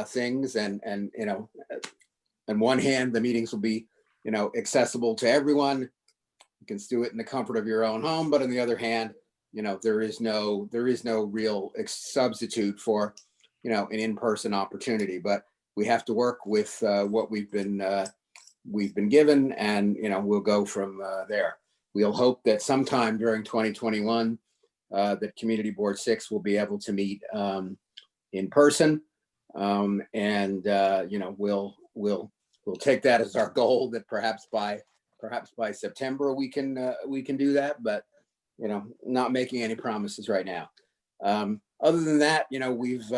things, and on one hand, the meetings will be accessible to everyone. You can do it in the comfort of your own home, but on the other hand, there is no real substitute for an in-person opportunity. But we have to work with what we've been given, and we'll go from there. We'll hope that sometime during 2021 that Community Board 6 will be able to meet in person, and we'll take that as our goal, that perhaps by September we can do that, but not making any promises right now. Other than that, we've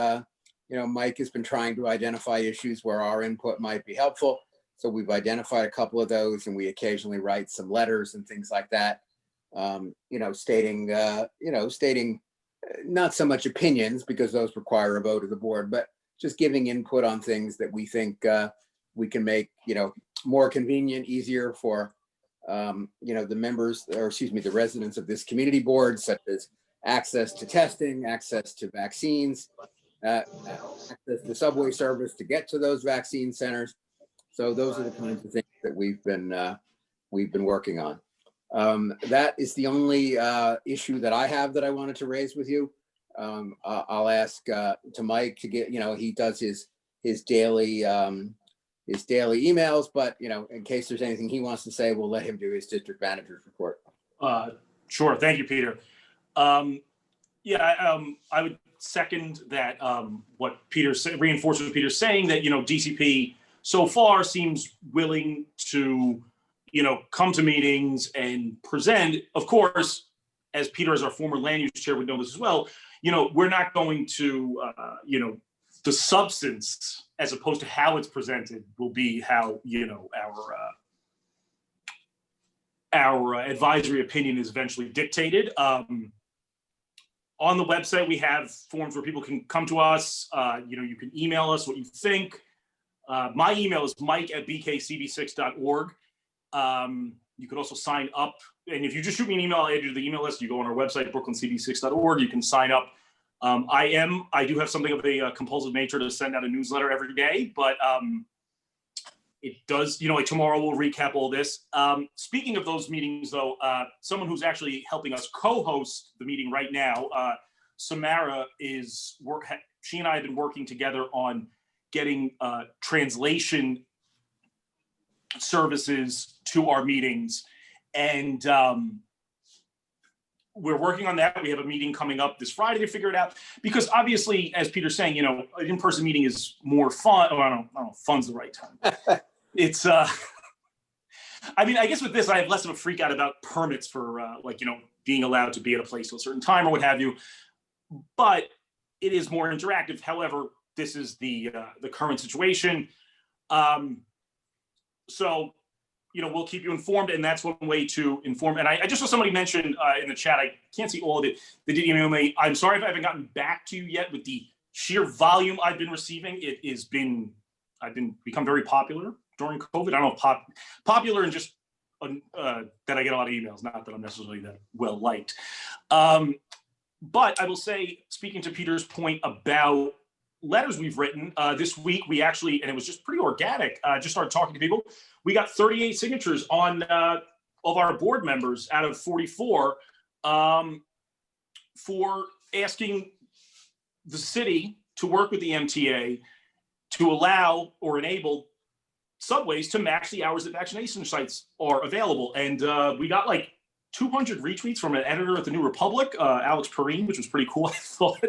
Mike has been trying to identify issues where our input might be helpful. So we've identified a couple of those, and we occasionally write some letters and things like that, stating not so much opinions, because those require a vote of the board, but just giving input on things that we think we can make, more convenient, easier for, the members, or excuse me, the residents of this community board, such as access to testing, access to vaccines, access to subway service to get to those vaccine centers. So those are the kinds of things that we've been working on. That is the only issue that I have that I wanted to raise with you. I'll ask to Mike to get, he does his daily emails, but in case there's anything he wants to say, we'll let him do his district manager's report. Sure. Thank you, Peter. I would second that. What Peter said, reinforce what Peter's saying, that DCP so far seems willing to come to meetings and present. Of course, as Peter, as our former land use chair, would know this as well, we're not going to the substance, as opposed to how it's presented, will be how our advisory opinion is eventually dictated. On the website, we have forms where people can come to us. You can email us what you think. My email is mike@bkcb6.org. You can also sign up. And if you just shoot me an email, I'll add you to the email list. You go on our website, brooklyncb6.org. You can sign up. I do have something of a compulsive nature to send out a newsletter every day, but it does, like tomorrow we'll recap all this. Speaking of those meetings though, someone who's actually helping us co-host the meeting right now, Samara, she and I have been working together on getting translation services to our meetings. And we're working on that. We have a meeting coming up this Friday to figure it out, because obviously, as Peter's saying, an in-person meeting is more fun. Oh, I don't know, fun's the right term. It's, I guess with this, I have less of a freak out about permits for being allowed to be at a place at a certain time or what have you, but it is more interactive. However, this is the current situation. So, we'll keep you informed, and that's one way to inform. And I just saw somebody mention in the chat, I can't see all of it, they did email me. I'm sorry if I haven't gotten back to you yet with the sheer volume I've been receiving. I've become very popular during COVID. I don't know, popular and just that I get a lot of emails, not that I'm necessarily that well liked. But I will say, speaking to Peter's point about letters we've written, this week we actually, and it was just pretty organic, just started talking to people. We got 38 signatures on of our board members out of 44 for asking the city to work with the MTA to allow or enable subways to match the hours that vaccination sites are available. And we got like 200 retweets from an editor at the New Republic, Alex Perrine, which was pretty cool, I thought,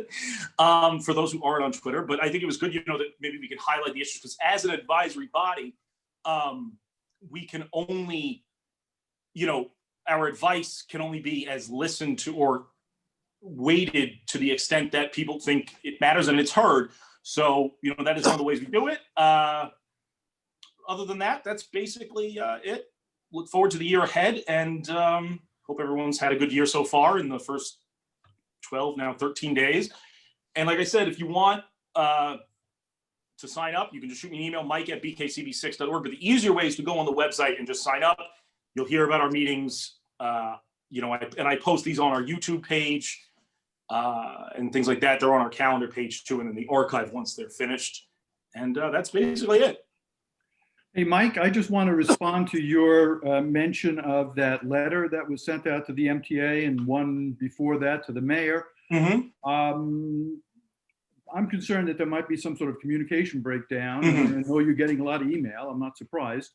for those who aren't on Twitter. But I think it was good, that maybe we could highlight the issues, because as an advisory body, we can only, our advice can only be as listened to or weighted to the extent that people think it matters and it's heard. So, that is one of the ways we do it. Other than that, that's basically it. Look forward to the year ahead, and hope everyone's had a good year so far in the first 12, now 13 days. And like I said, if you want to sign up, you can just shoot me an email, mike@bkcb6.org. But the easier way is to go on the website and just sign up. You'll hear about our meetings. I post these on our YouTube page and things like that. They're on our calendar page too, and in the archive once they're finished. And that's basically it. Hey, Mike, I just want to respond to your mention of that letter that was sent out to the MTA and one before that to the mayor. Mhm. I'm concerned that there might be some sort of communication breakdown. Mhm. I know you're getting a lot of email. I'm not surprised,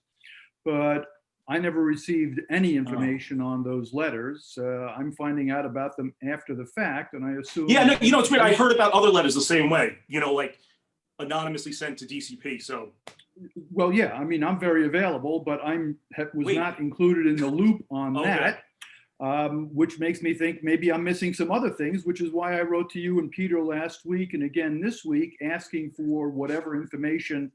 but I never received any information on those letters. I'm finding out about them after the fact, and I assume. Yeah, no, you know, it's weird. I heard about other letters the same way, you know, like anonymously sent to DCP. So, Well, yeah, I mean, I'm very available, but was Wait. not included in the loop on Okay. that, which makes me think maybe I'm missing some other things, which is why I wrote to you and Peter last week and again this week, asking for whatever information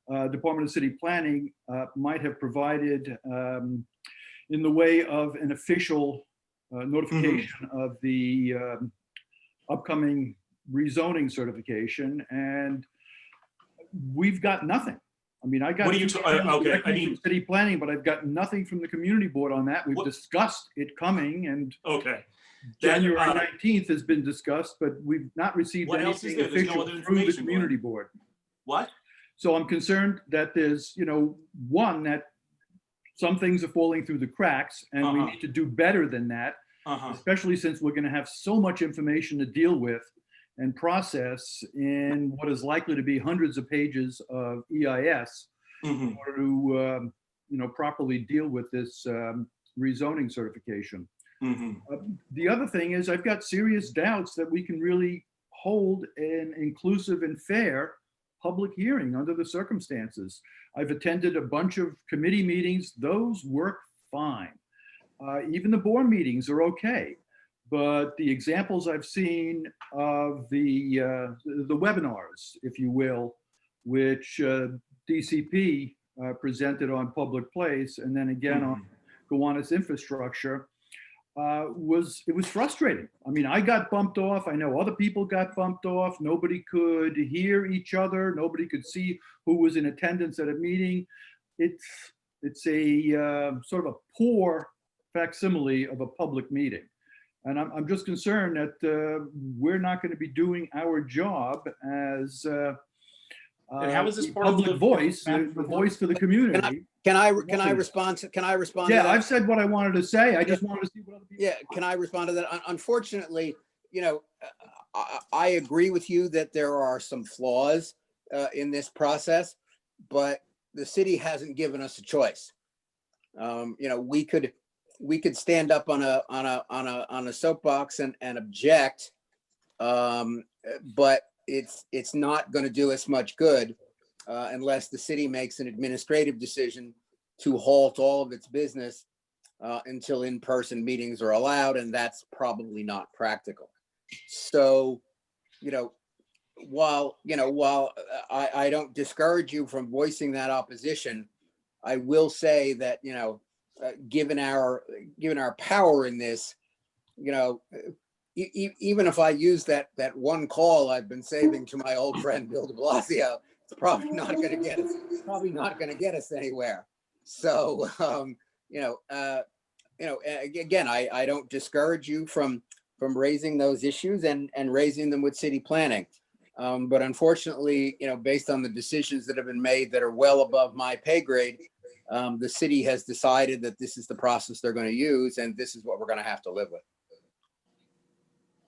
Department of City Planning might have provided in the way of an official notification of the upcoming rezoning certification, and we've got nothing. I mean, I got What are you okay, I from mean- city planning, but I've got nothing from the community board on that. We've What- discussed it coming, and okay. January That, 19th has been discussed, but we've not received What else is anything there? There's no official other through the information, Glenn. community board. What? So I'm concerned that there's, one, that some things are falling through the cracks, and we Uh-huh. need to do better than that, Uh-huh. especially since we're going to have so much information to deal with and process in what is likely to be hundreds of pages of EIS Mhm. in order to, properly deal with this rezoning certification. Mhm. The other thing is I've got serious doubts that we can really hold an inclusive and fair public hearing under the circumstances. I've attended a bunch of committee meetings. Those work fine. Even the board meetings are okay. But the examples I've seen of the webinars, if you will, which DCP presented on Public Place and then again on Gowanus Infrastructure, it was frustrating. I mean, I got bumped off. I know other people got bumped off. Nobody could hear each other. Nobody could see who was in attendance at a meeting. It's a sort of a poor facsimile of a public meeting. And I'm just concerned that we're not going to be doing our job as And how is this the part of public the- voice, the voice for the community. Can I respond to that? Yeah, I've said what I wanted to say. I just wanted to see what other people. Yeah, can I respond to that? Unfortunately, I agree with you that there are some flaws in this process, but the city hasn't given us a choice. We could stand up on a soapbox and object, but it's not going to do us much good unless the city makes an administrative decision to halt all of its business until in-person meetings are allowed, and that's probably not practical. So, while I don't discourage you from voicing that opposition, I will say that, given our power in this, even if I use that one call I've been saving to my old friend Bill de Blasio, it's probably not going to get us anywhere. So, again, I don't discourage you from raising those issues and raising them with city planning. But unfortunately, based on the decisions that have been made that are well above my pay grade, the city has decided that this is the process they're going to use, and this is what we're going to have to live with.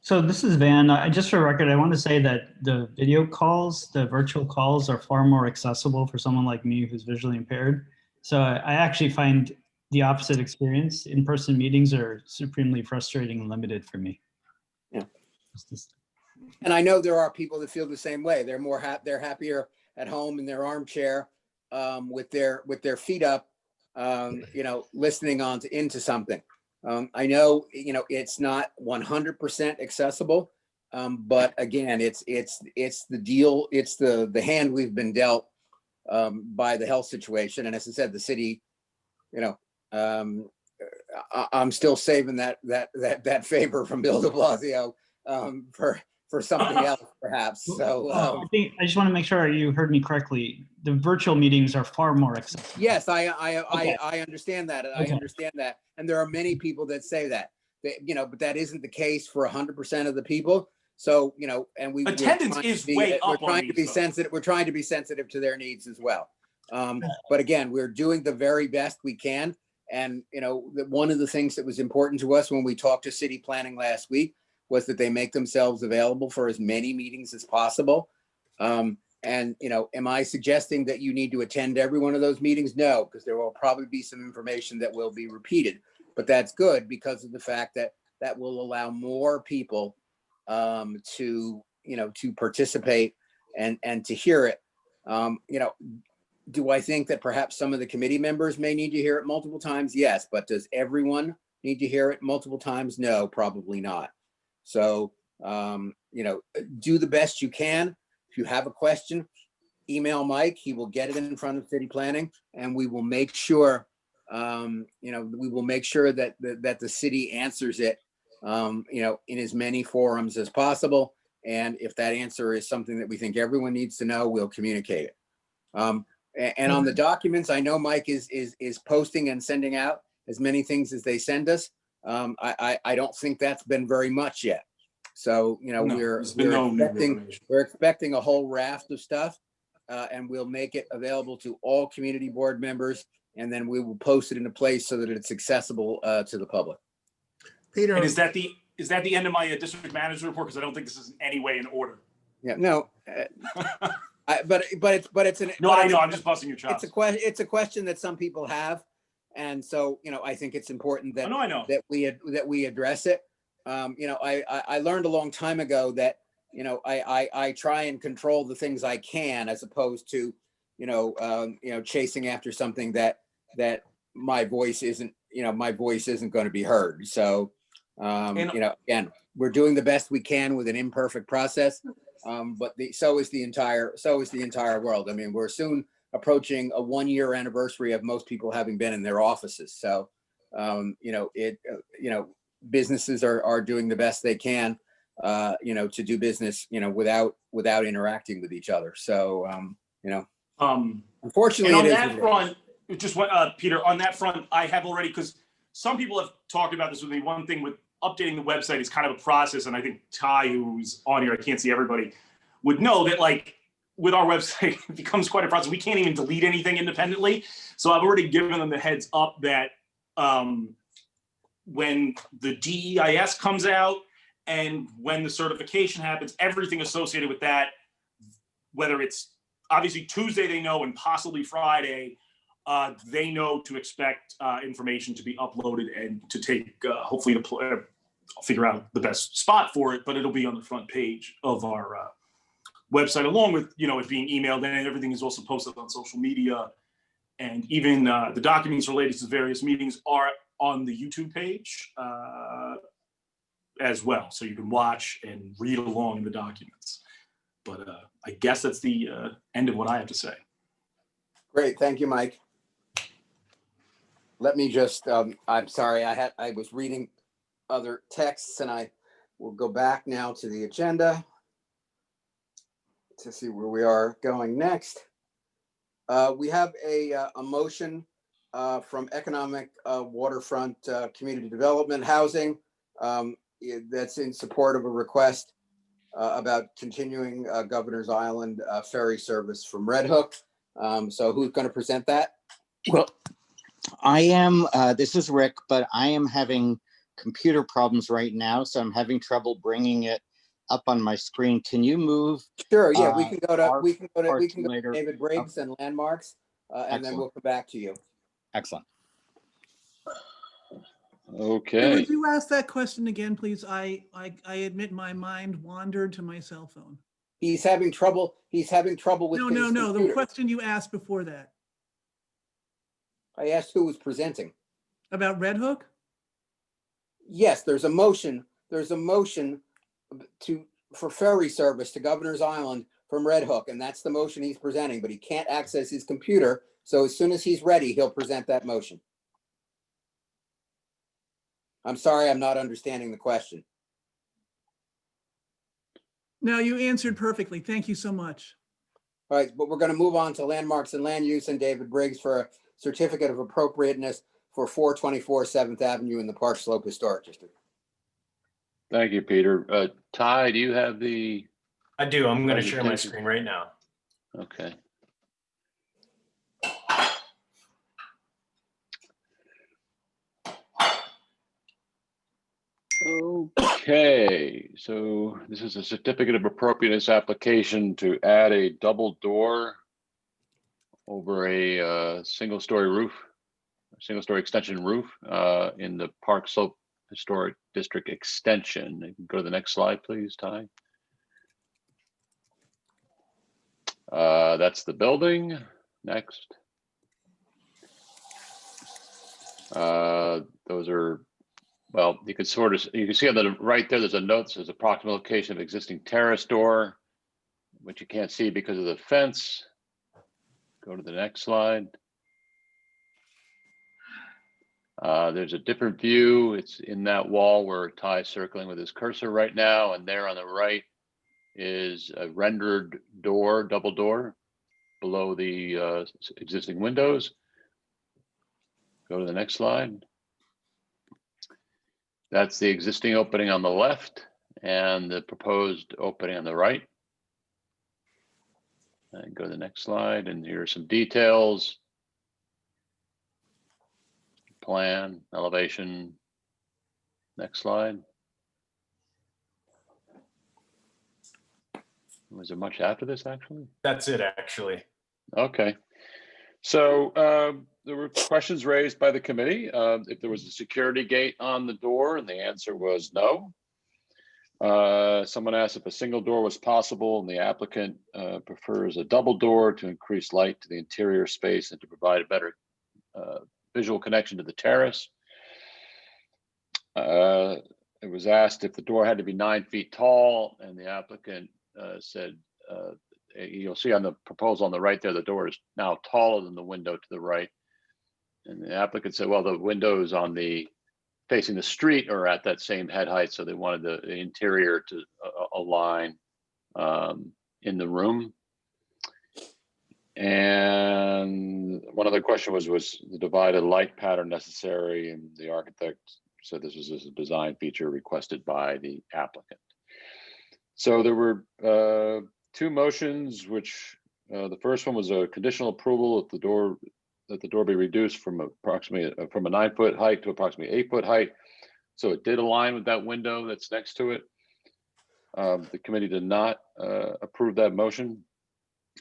So this is Van. Just for record, I want to say that the video calls, the virtual calls, are far more accessible for someone like me who's visually impaired. So I actually find the opposite experience. In-person meetings are supremely frustrating and limited for me. Yeah. And I know there are people that feel the same way. They're they're happier at home in their armchair with their feet up, listening into something. I know, it's not 100% accessible, but again, it's the deal. It's the hand we've been dealt by the health situation. And as I said, the city, I'm still saving that favor from Bill de Blasio for something else, perhaps. So I just want to make sure you heard me correctly. The virtual meetings are far more accessible. yes, I Okay. understand that. Okay. I understand that, and there are many people that say that. But that isn't the case for 100% of the people. So, you know, and we're Attendance trying to is be- way we're up on trying to be these, though. sensitive. We're trying to be sensitive to their needs as well. But again, we're doing the very best we can. And, you know, one of the things that was important to us when we talked to city planning last week was that they make themselves available for as many meetings as possible. And, you know, am I suggesting that you need to attend every one of those meetings? No, because there will probably be some information that will be repeated. But that's good because of the fact that that will allow more people to, you know, to participate and to hear it. You know, do I think that perhaps some of the committee members may need to hear it multiple times? Yes, but does everyone need to hear it multiple times? No, probably not. So, you know, do the best you can. If you have a question, email Mike. He will get it in front of city planning, and we will make sure, you know, we will make sure that the city answers it, you know, in as many forums as possible. And if that answer is something that we think everyone needs to know, we'll communicate it. And on the documents, I know Mike is posting and sending out as many things as they send us. I don't think that's been very much yet. So, you know, No, there's been no new information. we're expecting a whole raft of stuff, and we'll make it available to all community board members, and then we will post it in a place so that it's accessible to the public. Peter, And is that the end of my district manager report? Because I don't think this is in any way in order. Yeah, no, but it's an No, I know. I'm just busting your chops. it's a question that some people have, and so, you know, I think it's important that I know. that we address it. You know, I learned a long time ago that, you know, I try and control the things I can, as opposed to, you know, chasing after something that my voice isn't going to be heard. So, you know, again, we're doing the best we can with an imperfect process. But so is the entire world. I mean, we're soon approaching a 1-year anniversary of most people having been in their offices. So, you know, you know, businesses are doing the best they can, you know, to do business, you know, without interacting with each other. So, you know, unfortunately, and on it is that what it is. front, just what, Peter, on that front, I have already, because some people have talked about this with me. One thing with updating the website is kind of a process, and I think Ty, who's on here, I can't see everybody, would know that, like, with our website, it becomes quite a process. We can't even delete anything independently. So I've already given them the heads up that when the DEIS comes out and when the certification happens, everything associated with that, whether it's obviously Tuesday, they know, and possibly Friday, they know to expect information to be uploaded and to take, hopefully, I'll figure out the best spot for it, but it'll be on the front page of our website, along with, you know, it being emailed, and everything is also posted on social media. And even the documents related to various meetings are on the YouTube page as well. So you can watch and read along in the documents. But I guess that's the end of what I have to say. Great. Thank you, Mike. Let me just, I'm sorry, I was reading other texts, and I will go back now to the agenda to see where we are going next. We have a motion from Economic Waterfront Community Development Housing that's in support of a request about continuing Governor's Island ferry service from Red Hook. So who's going to present that? Well, I am, this is Rick, but I am having computer problems right now, so I'm having trouble bringing it up on my screen. Can you move? Sure, yeah, we can go to later. David Briggs and Landmarks, and then we'll come back to you. Excellent. Hey, Okay, would you ask that question again, please? I admit my mind wandered to my cell phone. He's having trouble with No, his the computer. question you asked before that I asked who was presenting. about Red Hook? Yes, there's a motion for ferry service to Governor's Island from Red Hook, and that's the motion he's presenting, but he can't access his computer. So as soon as he's ready, he'll present that motion. I'm sorry, I'm not understanding the question. No, you answered perfectly. Thank you so much. All right, but we're going to move on to Landmarks and Land Use and David Briggs for a certificate of appropriateness for 424 7th Avenue in the Park Slope Historic District. Thank you, Peter. Ty, do you have the, I do. I'm going to share my Presentation. screen right now. okay. Okay, so this is a certificate of appropriateness application to add a double door over a single-story roof, single-story extension roof in the Park Slope Historic District Extension. You can go to the next slide, please, Ty. That's the building. Next. Those are, well, you can sort of, you can see on the right there, there's a note that says approximate location of existing terrace door, which you can't see because of the fence. Go to the next slide. There's a different view. It's in that wall where Ty's circling with his cursor right now, and there on the right is a rendered door, double door, below the existing windows. Go to the next slide. That's the existing opening on the left and the proposed opening on the right. And go to the next slide, and here are some details. Plan, elevation. Next slide. Was there much after this, actually? That's it, actually. Okay. So there were questions raised by the committee if there was a security gate on the door, and the answer was no. Someone asked if a single door was possible, and the applicant prefers a double door to increase light to the interior space and to provide a better visual connection to the terrace. It was asked if the door had to be 9 feet tall, and the applicant said, you'll see on the proposal on the right there, the door is now taller than the window to the right. And the applicant said, well, the windows on the facing the street are at that same head height, so they wanted the interior to align in the room. And one other question was the divided light pattern necessary? And the architect said this was a design feature requested by the applicant. So there were two motions, which the first one was a conditional approval of the door, that the door be reduced from approximately from a 9 foot height to approximately 8 foot height. So it did align with that window that's next to it. The committee did not approve that motion.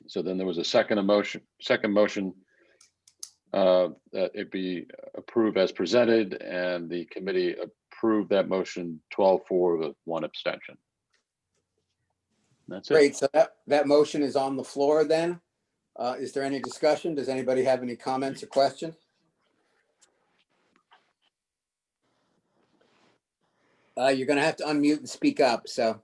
So then there was a second motion that it be approved as presented, and the committee approved that motion 12-4 with 1 abstention. That's it. Great, so that motion is on the floor then. Is there any discussion? Does anybody have any comments or questions? You're gonna have to unmute and speak up, so.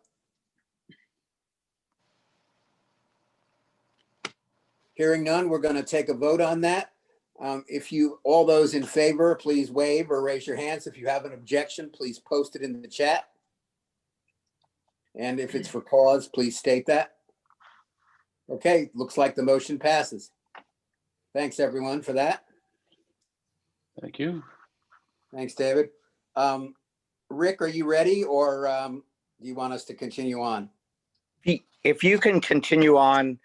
Hearing none, we're gonna take a vote on that. All those in favor, please wave or raise your hands. If you have an objection, please post it in the chat. And if it's for cause, please state that. Okay, looks like the motion passes. Thanks, everyone, for that. Thank you. Thanks, David. Rick, are you ready, or do you want us to continue on? If you can continue on,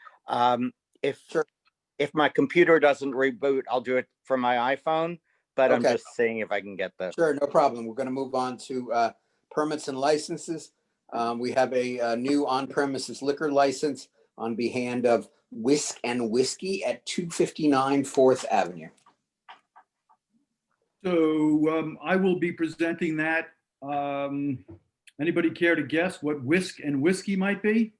if my computer doesn't reboot, I'll do it from my iPhone, but I'm Okay. just seeing if I can get the. Sure, no problem. We're going to move on to permits and licenses. We have a new on-premises liquor license on behalf of Whisk and Whiskey at 259 4th Avenue. So I will be presenting that. Anybody care to guess what Whisk and Whiskey might be?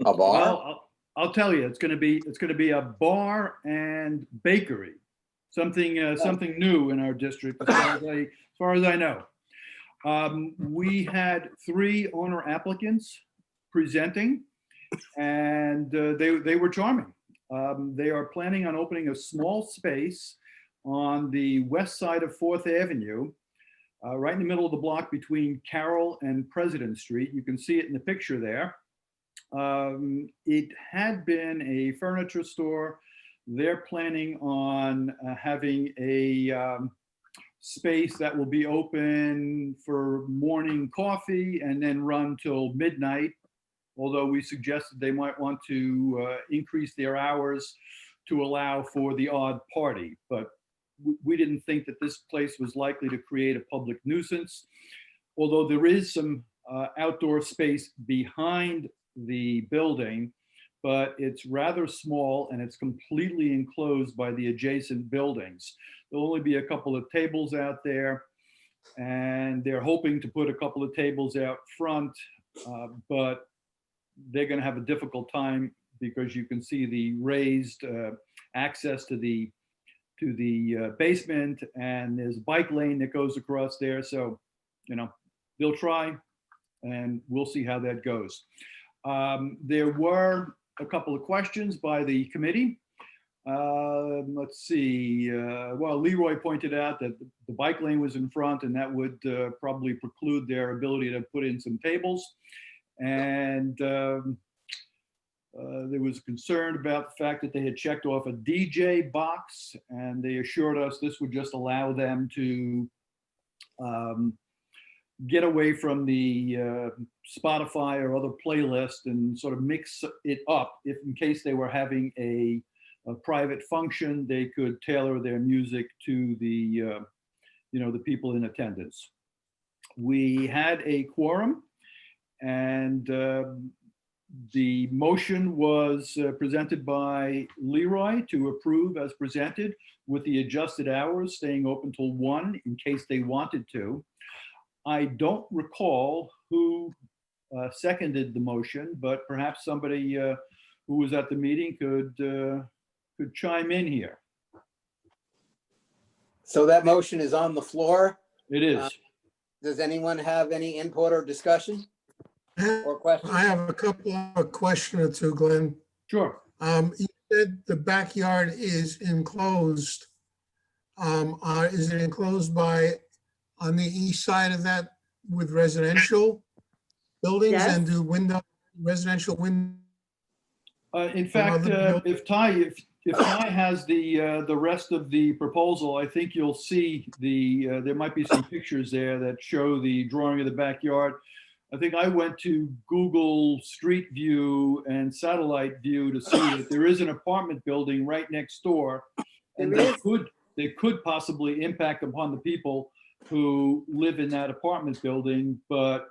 A bar? Well, I'll tell you, it's going to be a bar and bakery, something new in our district, as far as I know. We had 3 owner applicants presenting, and they were charming. They are planning on opening a small space on the west side of 4th Avenue, right in the middle of the block between Carroll and President Street. You can see it in the picture there. It had been a furniture store. They're planning on having a space that will be open for morning coffee and then run till midnight. Although we suggested they might want to increase their hours to allow for the odd party. But we didn't think that this place was likely to create a public nuisance. Although there is some outdoor space behind the building, but it's rather small and it's completely enclosed by the adjacent buildings. There'll only be a couple of tables out there, and they're hoping to put a couple of tables out front, but they're going to have a difficult time because you can see the raised access to the basement, and there's a bike lane that goes across there. So, they'll try, and we'll see how that goes. There were a couple of questions by the committee. Let's see. Well, Leroy pointed out that the bike lane was in front, and that would probably preclude their ability to put in some tables. And there was concern about the fact that they had checked off a DJ box, and they assured us this would just allow them to get away from the Spotify or other playlist and sort of mix it up. If in case they were having a private function, they could tailor their music to the the people in attendance. We had a quorum, and the motion was presented by Leroy to approve as presented with the adjusted hours, staying open till 1 in case they wanted to. I don't recall who seconded the motion, but perhaps somebody who was at the meeting could chime in here. So that motion is on the floor. It is. Does anyone have any input or discussion or questions? I have a couple of question or two, Glenn. Sure. You said the backyard is enclosed. Is it enclosed on the east side of that with residential buildings? Yes. And do residential windows? In fact, if Ty has the rest of the proposal, I think you'll see there might be some pictures there that show the drawing of the backyard. I think I went to Google Street View and Satellite View to see that there is an apartment building right next door, and they could possibly impact upon the people who live in that apartment building. But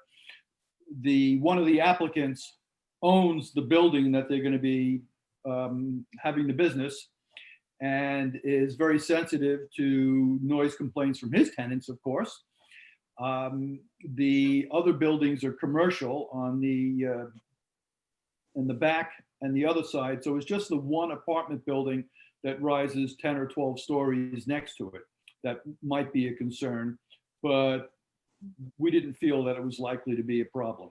one of the applicants owns the building that they're going to be having the business, and is very sensitive to noise complaints from his tenants, of course. The other buildings are commercial in the back and the other side. So it's just the one apartment building that rises 10 or 12 stories next to it that might be a concern, but we didn't feel that it was likely to be a problem.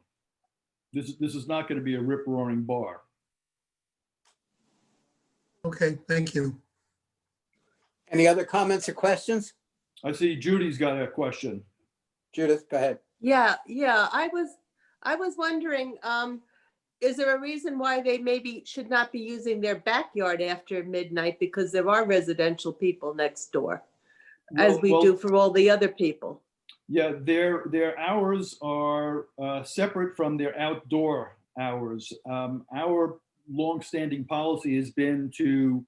This is not going to be a rip-roaring bar. Okay, thank you. Any other comments or questions? I see Judy's got a question. Judith, go ahead. Yeah. I was wondering, is there a reason why they maybe should not be using their backyard after midnight? Because there are residential people next door, as we do for all the other people. Yeah, their hours are separate from their outdoor hours. Our longstanding policy has been to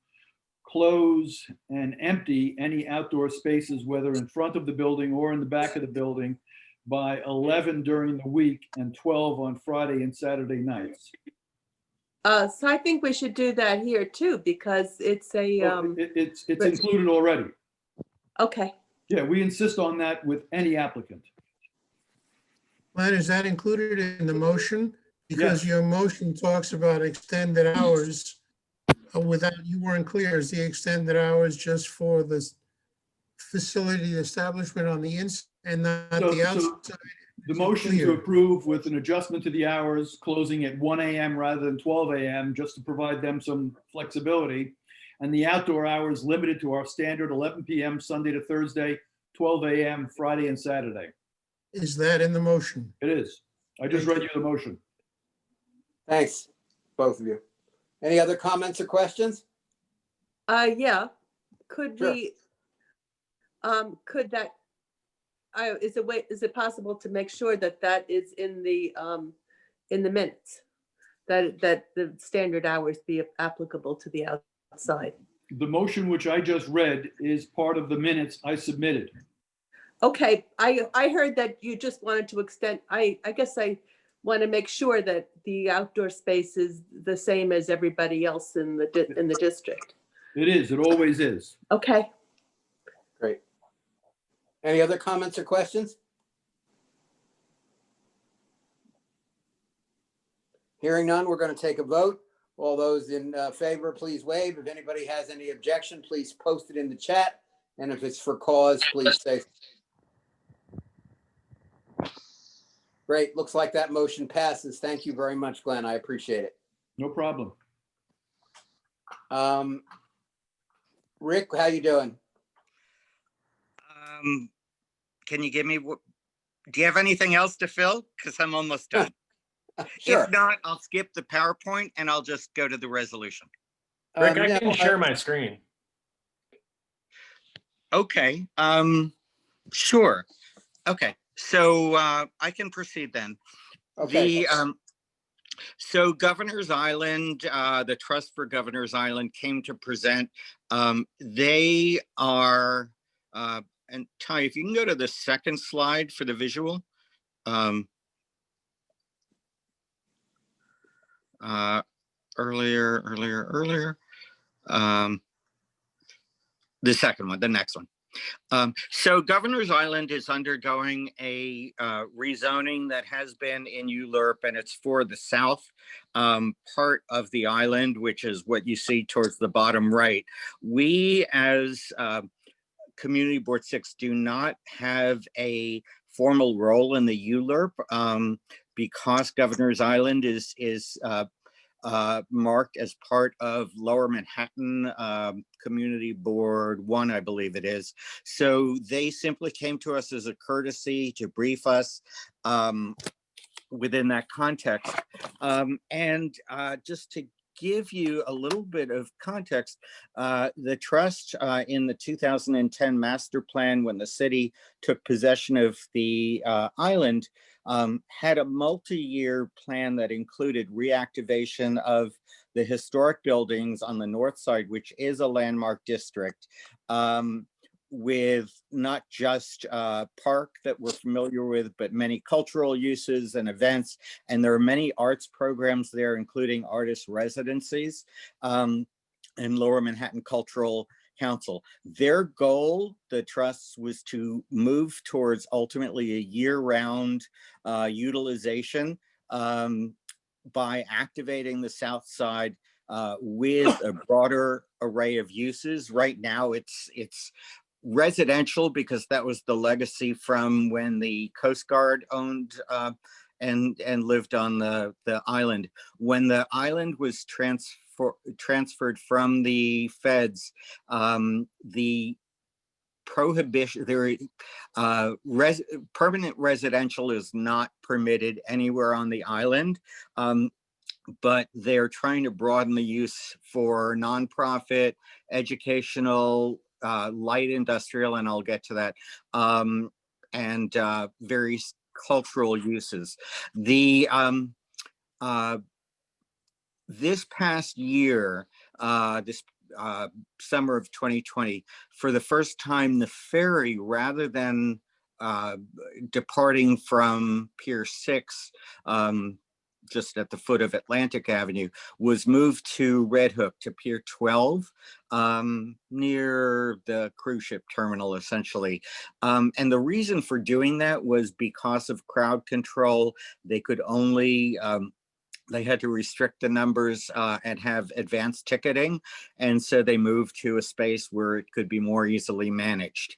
close and empty any outdoor spaces, whether in front of the building or in the back of the building, by 11 during the week and 12 on Friday and Saturday nights. So I think we should do that here too, because it's a, It's included already. okay. Yeah, we insist on that with any applicant. Glenn, is that included in the motion? Because Yes. your motion talks about extended hours. You weren't clear. Is the extended hours just for the facility establishment on the inside and not So- the so outside? The Is it motion to clear? approve with an adjustment to the hours, closing at 1 a.m. rather than 12 a.m., just to provide them some flexibility. And the outdoor hours limited to our standard 11 p.m. Sunday to Thursday, 12 a.m. Friday and Saturday. Is that in the motion? It is. I just read you the motion. Thanks, both of you. Any other comments or questions? Yeah, could Sure. we, could that is it possible to make sure that that is in the minutes? That the standard hours be applicable to the outside? The motion which I just read is part of the minutes I submitted. Okay, I heard that you just wanted to extend, I guess I want to make sure that the outdoor space is the same as everybody else in the district. It is, it always is. Okay, Great. Any other comments or questions? Hearing none, we're going to take a vote. All those in favor, please wave. If anybody has any objection, please post it in the chat. And if it's for cause, please say. Great. Looks like that motion passes. Thank you very much, Glenn. I appreciate it. No problem. Rick, how you doing? Can you give me, do you have anything else to fill? Because I'm almost done. Sure. If not, I'll skip the PowerPoint and I'll just go to the resolution. Rick, I No, can share my screen. Okay, sure. Okay, so I can proceed then. Okay. So Governor's Island, the Trust for Governor's Island came to present. They are, and Ty, if you can go to the second slide for the visual. Earlier. The second one, the next one. So Governor's Island is undergoing a rezoning that has been in ULURP, and it's for the south part of the island, which is what you see towards the bottom right. We as Community Board 6 do not have a formal role in the ULURP because Governor's Island is marked as part of Lower Manhattan Community Board 1, I believe it is. So they simply came to us as a courtesy to brief us within that context. And just to give you a little bit of context, the trust in the 2010 master plan, when the city took possession of the island, had a multi-year plan that included reactivation of the historic buildings on the north side, which is a landmark district, with not just park that we're familiar with, but many cultural uses and events. And there are many arts programs there, including artist residencies and Lower Manhattan Cultural Council. Their goal, the trust, was to move towards ultimately a year-round utilization by activating the south side with a broader array of uses. Right now, it's residential because that was the legacy from when the Coast Guard owned and lived on the island. When the island was transferred from the feds, the prohibition, permanent residential is not permitted anywhere on the island, but they're trying to broaden the use for nonprofit, educational, light industrial, and I'll get to that, and various cultural uses. This past year, this summer of 2020, for the first time, the ferry, rather than departing from Pier 6, just at the foot of Atlantic Avenue, was moved to Red Hook, to Pier 12, near the cruise ship terminal, essentially. And the reason for doing that was because of crowd control. They could only, they had to restrict the numbers and have advanced ticketing. And so they moved to a space where it could be more easily managed.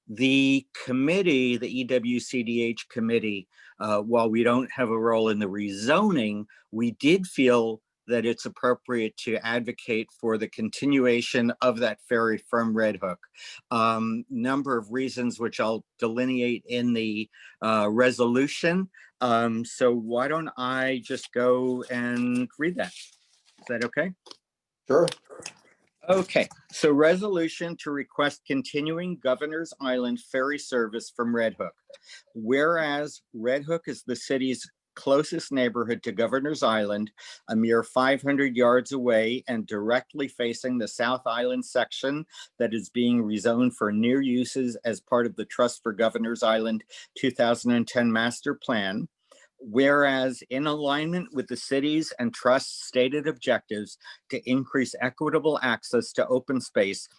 The committee, the EWCDH committee, while we don't have a role in the rezoning, we did feel that it's appropriate to advocate for the continuation of that ferry from Red Hook. Number of reasons which I'll delineate in the resolution. So why don't I just go and read that? Is that okay? Sure. Okay, so resolution to request continuing Governor's Island ferry service from Red Hook. Whereas Red Hook is the city's closest neighborhood to Governor's Island, a mere 500 yards away and directly facing the South Island section that is being rezoned for near uses as part of the Trust for Governor's Island 2010 Master Plan. Whereas in alignment with the city's and trust's stated objectives to increase equitable access to open space,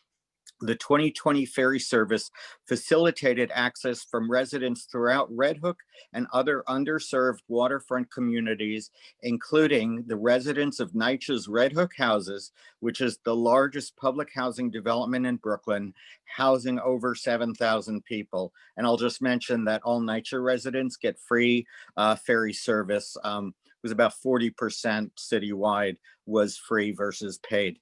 the 2020 ferry service facilitated access from residents throughout Red Hook and other underserved waterfront communities, including the residents of NYCHA's Red Hook Houses, which is the largest public housing development in Brooklyn, housing over 7,000 people. And I'll just mention that all NYCHA residents get free ferry service. It was about 40% citywide was free versus paid.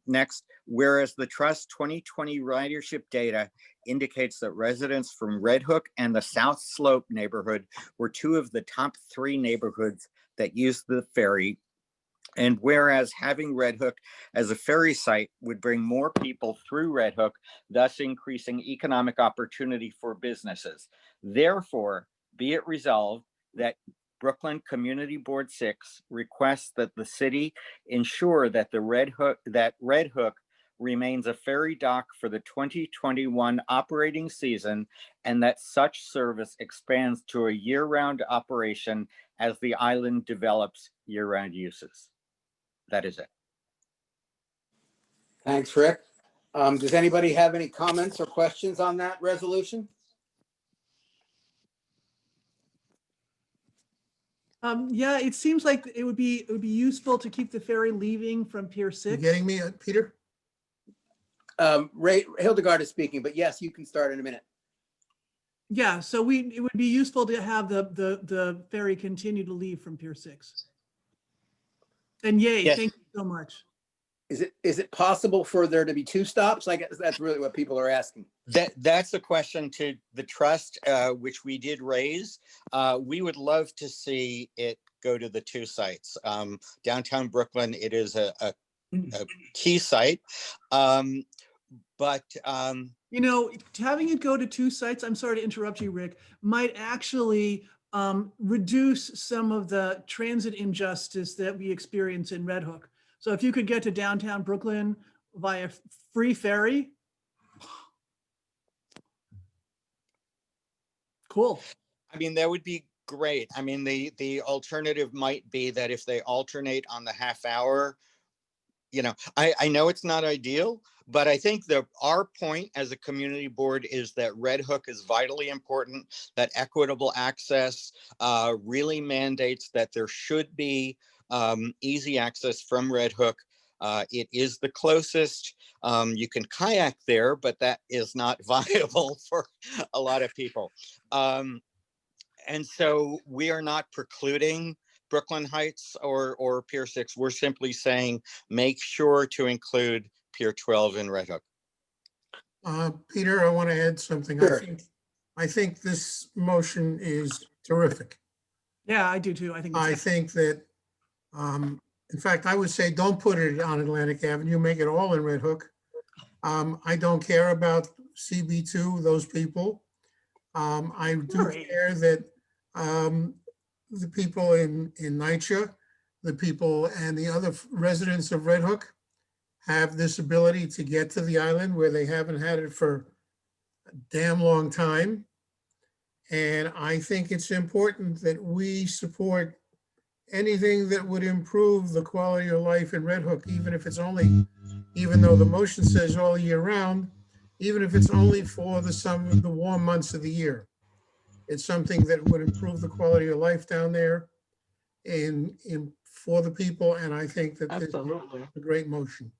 Next, whereas the Trust 2020 ridership data indicates that residents from Red Hook and the South Slope neighborhood were two of the top 3 neighborhoods that used the ferry. And whereas having Red Hook as a ferry site would bring more people through Red Hook, thus increasing economic opportunity for businesses. Therefore, be it resolved that Brooklyn Community Board 6 requests that the city ensure that Red Hook remains a ferry dock for the 2021 operating season, and that such service expands to a year-round operation as the island develops year-round uses. That is it. Thanks, Rick. Does anybody have any comments or questions on that resolution? Yeah, it seems like it would be useful to keep the ferry leaving from Pier You 6. getting me, Peter? Ray Hildegard is speaking, but yes, you can start in a minute. Yeah, so it would be useful to have the ferry continue to leave from Pier 6. And yay, Yes. thank you so much. Is it possible for there to be 2 stops? I guess that's really what people are asking. That's a question to the trust, which we did raise. We would love to see it go to the 2 sites. Downtown Brooklyn, it is a key site. But You know, having it go to 2 sites, I'm sorry to interrupt you, Rick, might actually reduce some of the transit injustice that we experience in Red Hook. So if you could get to downtown Brooklyn via free ferry, cool. I mean, that would be great. I mean, the alternative might be that if they alternate on the half hour, you know, I know it's not ideal, but I think our point as a community board is that Red Hook is vitally important, that equitable access really mandates that there should be easy access from Red Hook. It is the closest. You can kayak there, but that is not viable for a lot of people. And so we are not precluding Brooklyn Heights or Pier 6. We're simply saying, make sure to include Pier 12 in Red Hook. Peter, I want to add something. Sure. I think this motion is terrific. Yeah, I do too. I think I it's think that, in fact, I would say don't put it on Atlantic Avenue, make it all in Red Hook. I don't care about CB2, those people. I do Right. care that the people in NYCHA, the people and the other residents of Red Hook have this ability to get to the island where they haven't had it for a damn long time. And I think it's important that we support anything that would improve the quality of life in Red Hook, even if it's only, even though the motion says all year round, even if it's only for the warm months of the year. It's something that would improve the quality of life down there for the people. And I think that this is a great motion.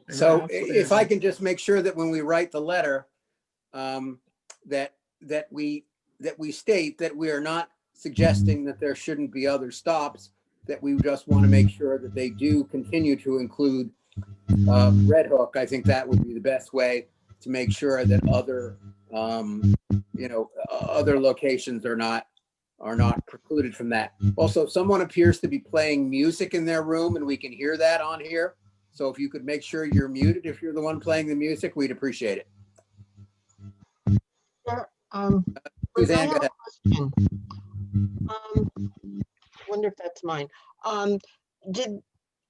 And So absolutely, if I can just make sure that when we write the letter, that we state that we are not suggesting that there shouldn't be other stops, that we just want to make sure that they do continue to include Red Hook. I think that would be the best way to make sure that other, other locations are not precluded from that. Also, someone appears to be playing music in their room and we can hear that on here. So if you could make sure you're muted, if you're the one playing the music, we'd appreciate it. Sure. Rick, I Suzanne, go have a ahead. question. Wonder if that's mine.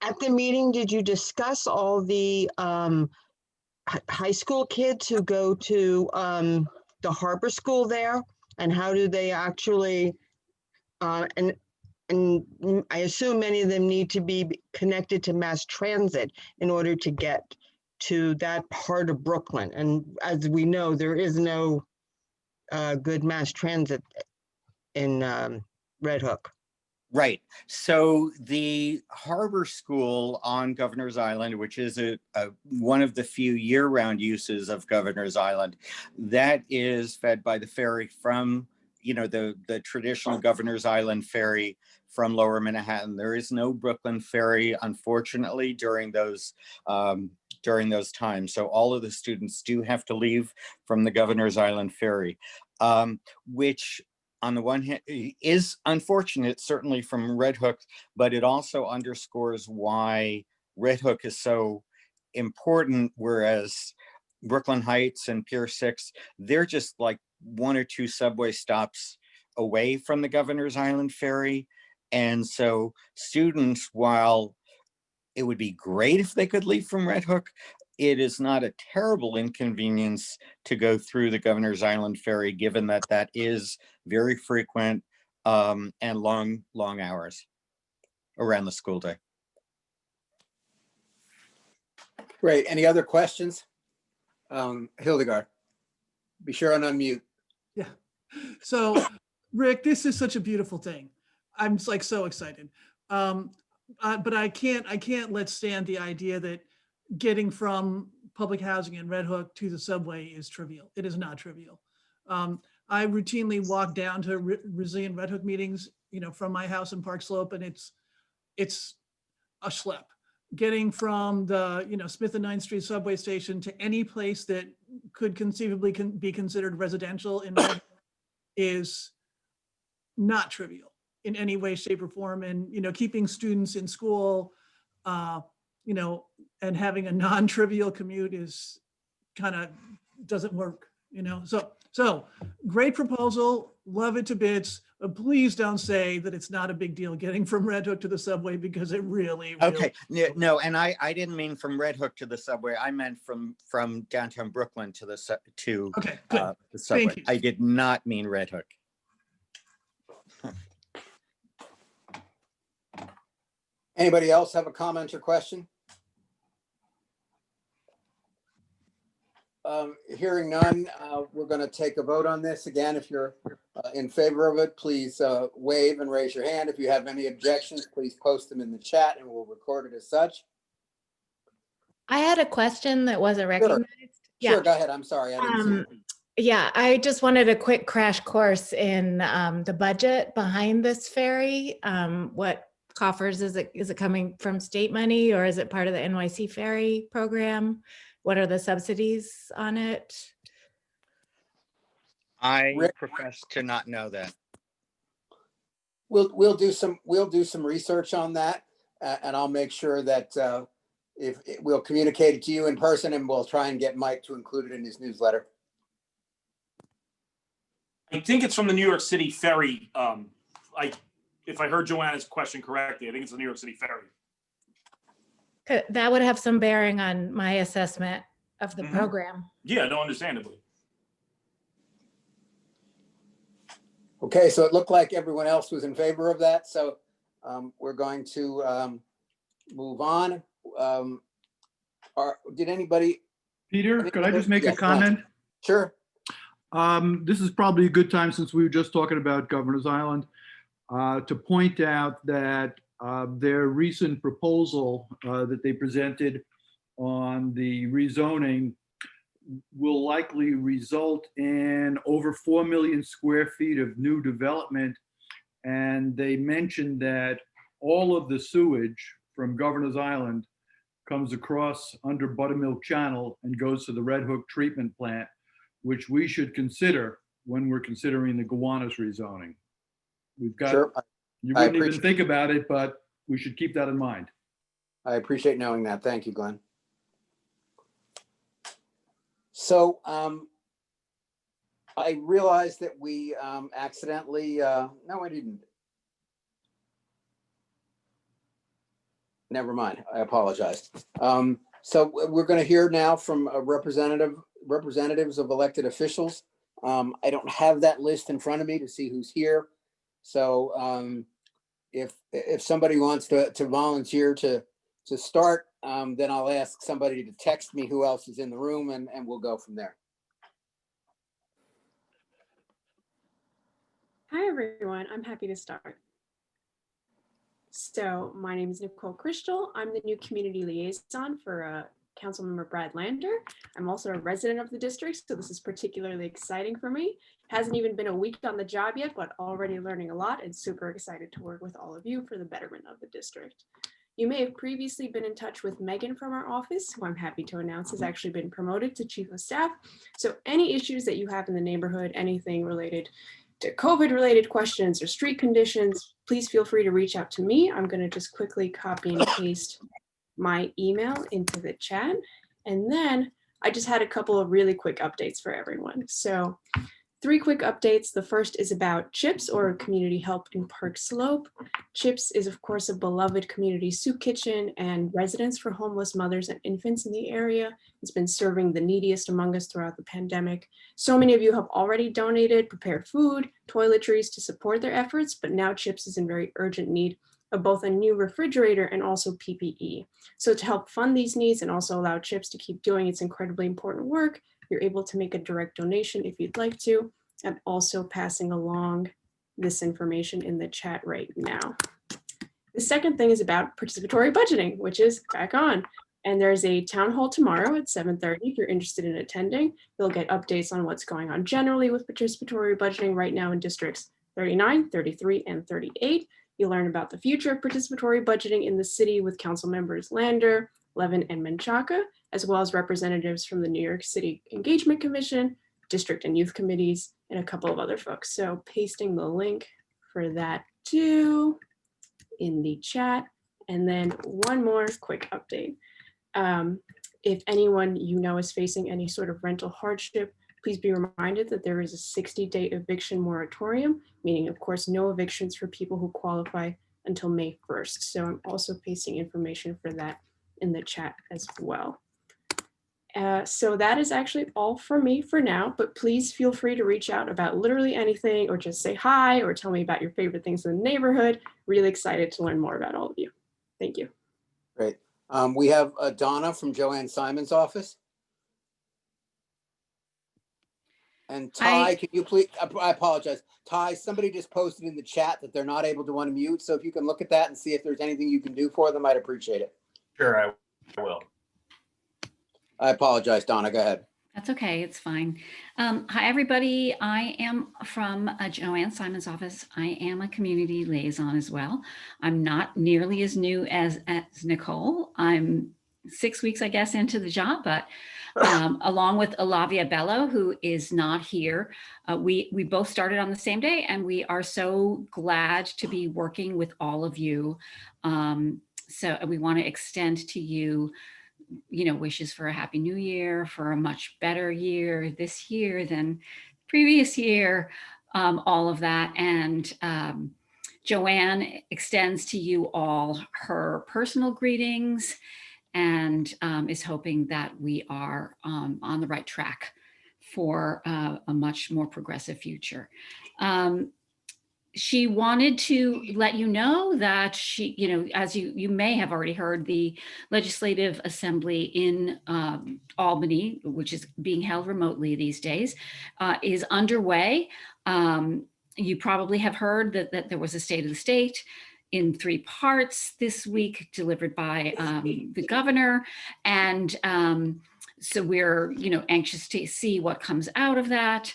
At the meeting, did you discuss all the high school kids who go to the harbor school there? And how do they actually, and I assume many of them need to be connected to mass transit in order to get to that part of Brooklyn. And as we know, there is no good mass transit in Red Hook. Right. So the Harbor School on Governor's Island, which is one of the few year-round uses of Governor's Island, that is fed by the ferry from, the traditional Governor's Island ferry from Lower Manhattan. There is no Brooklyn ferry, unfortunately, during those times. So all of the students do have to leave from the Governor's Island ferry, which on the one hand is unfortunate, certainly from Red Hook, but it also underscores why Red Hook is so important, whereas Brooklyn Heights and Pier 6, they're just like 1 or 2 subway stops away from the Governor's Island ferry. And so students, while it would be great if they could leave from Red Hook, it is not a terrible inconvenience to go through the Governor's Island ferry, given that that is very frequent and long hours around the school day. Great. Any other questions? Hildegard, be sure and unmute. Yeah. So, Rick, this is such a beautiful thing. I'm like so excited. But I can't let stand the idea that getting from public housing in Red Hook to the subway is trivial. It is not trivial. I routinely walk down to Resilient Red Hook meetings, from my house in Park Slope, and it's a schlep. Getting from the, Smith and 9th Street subway station to any place that could conceivably be considered residential in Red Hook is not trivial in any way, shape, or form. And, keeping students in school, and having a non-trivial commute is kind of doesn't work, So great proposal, love it to bits. But please don't say that it's not a big deal getting from Red Hook to the subway, because it really. Okay, no, and I didn't mean from Red Hook to the subway. I meant from downtown Brooklyn to the Okay, good. the subway. Thank you. I did not mean Red Hook. Anybody else have a comment or question? Hearing none, we're going to take a vote on this. Again, if you're in favor of it, please wave and raise your hand. If you have any objections, please post them in the chat and we'll record it as such. I had a question that wasn't recognized. Sure, go ahead. I'm sorry. I didn't see it. Yeah, I just wanted a quick crash course in the budget behind this ferry. What coffers is it coming from state money, or is it part of the NYC ferry program? What are the subsidies on it? I profess to not know that. We'll do some research on that, and I'll make sure that we'll communicate it to you in person, and we'll try and get Mike to include it in his newsletter. I think it's from the New York City ferry. If I heard Joanna's question correctly, I think it's the New York City ferry. That would have some bearing on my assessment of the program. Yeah, no, understandably. Okay, so it looked like everyone else was in favor of that. So we're going to move on. Did anybody? Peter, could I just make a comment? Sure. This is probably a good time, since we were just talking about Governor's Island, to point out that their recent proposal that they presented on the rezoning will likely result in over 4 million square feet of new development. And they mentioned that all of the sewage from Governor's Island comes across under Buttermilk Channel and goes to the Red Hook treatment plant, which we should consider when we're considering the Gowanus rezoning. We've got, Sure. you wouldn't even think about it, but we should keep that in mind. I appreciate knowing that. Thank you, Glenn. So I realized that we accidentally, no, I didn't. Never mind. I apologize. So we're going to hear now from representatives of elected officials. I don't have that list in front of me to see who's here. So if somebody wants to volunteer to start, then I'll ask somebody to text me who else is in the room, and we'll go from there. Hi, everyone. I'm happy to start. So my name is Nicole Crystal. I'm the new community liaison for Councilmember Brad Lander. I'm also a resident of the district, so this is particularly exciting for me. Hasn't even been a week on the job yet, but already learning a lot and super excited to work with all of you for the betterment of the district. You may have previously been in touch with Megan from our office, who I'm happy to announce has actually been promoted to Chief of Staff. So any issues that you have in the neighborhood, anything related to COVID-related questions or street conditions, please feel free to reach out to me. I'm going to just quickly copy and paste my email into the chat. And then I just had a couple of really quick updates for everyone. So 3 quick updates. The first is about CHIPS, or Community Help in Park Slope. CHIPS is, of course, a beloved community soup kitchen and residence for homeless mothers and infants in the area. It's been serving the neediest among us throughout the pandemic. So many of you have already donated, prepared food, toiletries to support their efforts, but now CHIPS is in very urgent need of both a new refrigerator and also PPE. So to help fund these needs and also allow CHIPS to keep doing its incredibly important work, you're able to make a direct donation if you'd like to. I'm also passing along this information in the chat right now. The second thing is about participatory budgeting, which is back on. And there's a town hall tomorrow at 7:30 if you're interested in attending. You'll get updates on what's going on generally with participatory budgeting right now in districts 39, 33, and 38. You'll learn about the future of participatory budgeting in the city with council members Lander, Levin, and Menchaca, as well as representatives from the New York City Engagement Commission, district and youth committees, and a couple of other folks. So pasting the link for that too in the chat. And then one more quick update. If anyone you know is facing any sort of rental hardship, please be reminded that there is a 60-day eviction moratorium, meaning of course no evictions for people who qualify until May 1st. So I'm also pasting information for that in the chat as well. So that is actually all for me for now, but please feel free to reach out about literally anything or just say hi or tell me about your favorite things in the neighborhood. Really excited to learn more about all of you. Thank you. Great. We have Donna from Joanne Simon's office. And Ty, can you please, I apologize. Ty, somebody just posted in the chat that they're not able to unmute. So if you can look at that and see if there's anything you can do for them, I'd appreciate it. Sure, I will. I apologize, Donna, go ahead. That's okay, it's fine. Hi, everybody. I am from Joanne Simon's office. I am a community liaison as well. I'm not nearly as new as Nicole. I'm 6 weeks, I guess, into the job, but along with Olavia Bello, who is not here, we both started on the same day, and we are so glad to be working with all of you. So we want to extend to you, wishes for a happy new year, for a much better year this year than previous year, all of that. And Joanne extends to you all her personal greetings and is hoping that we are on the right track for a much more progressive future. She wanted to let you know that she, as you may have already heard, the Legislative Assembly in Albany, which is being held remotely these days, is underway. You probably have heard that there was a State of the State in 3 parts this week delivered by the governor. And so we're, anxious to see what comes out of that.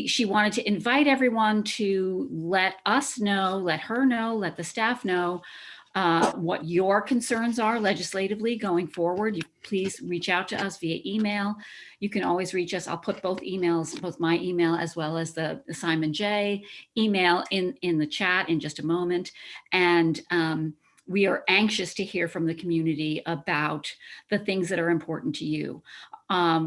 She wanted to invite everyone to let us know, let her know, let the staff know what your concerns are legislatively going forward. You please reach out to us via email. You can always reach us. I'll put both emails, both my email as well as the Simon J email in the chat in just a moment. And we are anxious to hear from the community about the things that are important to you.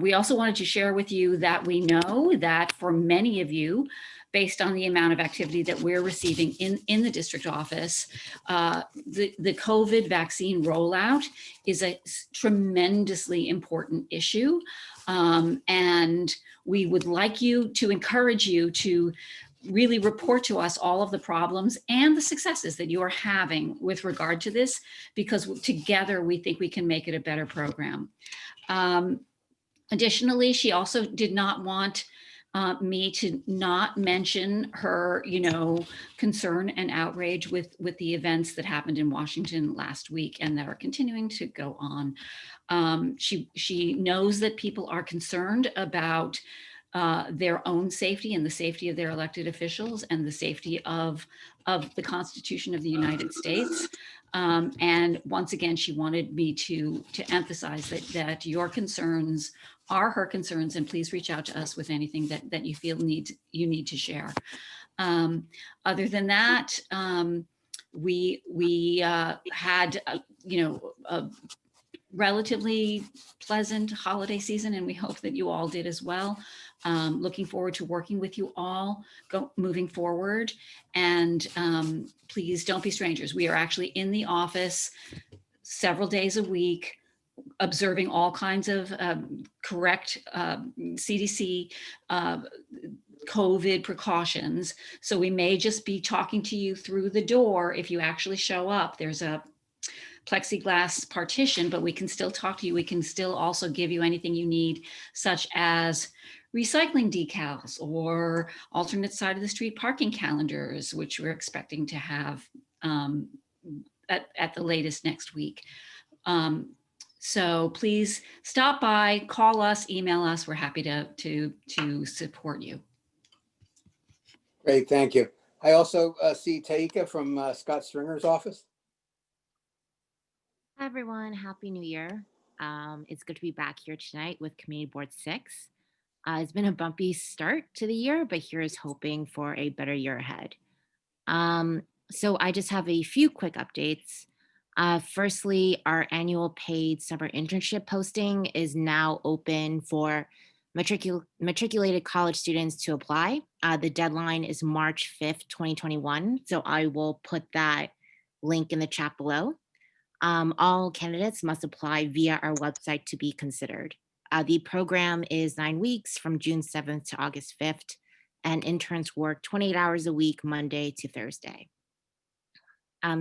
We also wanted to share with you that we know that for many of you, based on the amount of activity that we're receiving in the district office, the COVID vaccine rollout is a tremendously important issue. And we would like you to encourage you to really report to us all of the problems and the successes that you are having with regard to this, because together we think we can make it a better program. Additionally, she also did not want me to not mention her, concern and outrage with the events that happened in Washington last week and that are continuing to go on. She knows that people are concerned about their own safety and the safety of their elected officials and the safety of the Constitution of the United States. And once again, she wanted me to emphasize that your concerns are her concerns, and please reach out to us with anything that you feel you need to share. Other than that, we had a relatively pleasant holiday season, and we hope that you all did as well. Looking forward to working with you all moving forward. And please don't be strangers. We are actually in the office several days a week, observing all kinds of correct CDC COVID precautions. So we may just be talking to you through the door. If you actually show up, there's a plexiglass partition, but we can still talk to you. We can still also give you anything you need, such as recycling decals or alternate side of the street parking calendars, which we're expecting to have at the latest next week. So please stop by, call us, email us. We're happy to support you. Great, thank you. I also see Taika from Scott Stringer's office. Hi everyone, Happy New Year. It's good to be back here tonight with Community Board 6. It's been a bumpy start to the year, but here is hoping for a better year ahead. So I just have a few quick updates. Firstly, our annual paid summer internship posting is now open for matriculated college students to apply. The deadline is March 5th, 2021. So I will put that link in the chat below. All candidates must apply via our website to be considered. The program is 9 weeks from June 7th to August 5th, and interns work 28 hours a week, Monday to Thursday.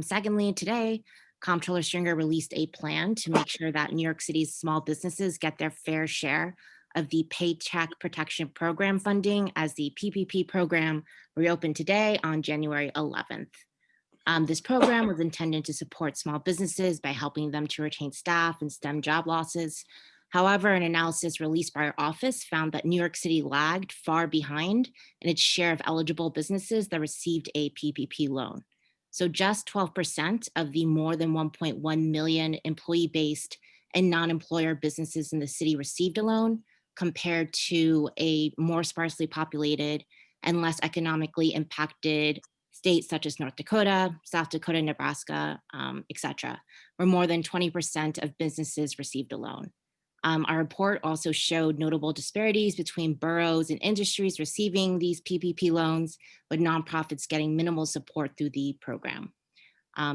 Secondly, today, Comptroller Stringer released a plan to make sure that New York City's small businesses get their fair share of the Paycheck Protection Program funding as the PPP program reopened today on January 11th. This program was intended to support small businesses by helping them to retain staff and stem job losses. However, an analysis released by our office found that New York City lagged far behind in its share of eligible businesses that received a PPP loan. So just 12% of the more than 1.1 million employee-based and non-employer businesses in the city received a loan, compared to a more sparsely populated and less economically impacted states such as North Dakota, South Dakota, Nebraska, etc., where more than 20% of businesses received a loan. Our report also showed notable disparities between boroughs and industries receiving these PPP loans, with nonprofits getting minimal support through the program.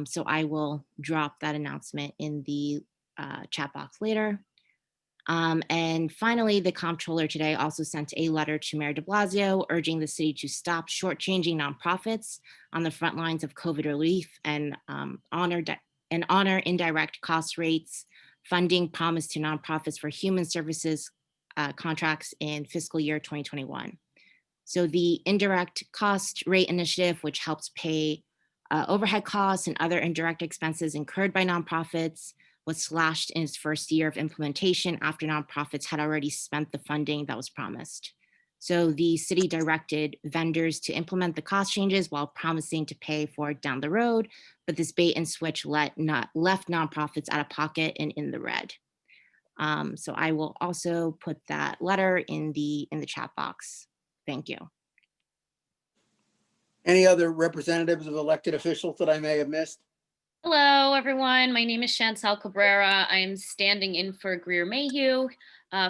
So I will drop that announcement in the chat box later. And finally, the comptroller today also sent a letter to Mayor de Blasio urging the city to stop shortchanging nonprofits on the front lines of COVID relief and honor indirect cost rates funding promised to nonprofits for human services contracts in fiscal year 2021. So the indirect cost rate initiative, which helps pay overhead costs and other indirect expenses incurred by nonprofits, was slashed in its first year of implementation after nonprofits had already spent the funding that was promised. So the city directed vendors to implement the cost changes while promising to pay for it down the road, but this bait and switch left nonprofits out of pocket and in the red. So I will also put that letter in the chat box. Thank you. Any other representatives of elected officials that I may have missed? Hello, everyone. My name is Chantal Cabrera. I'm standing in for Greer Mayhew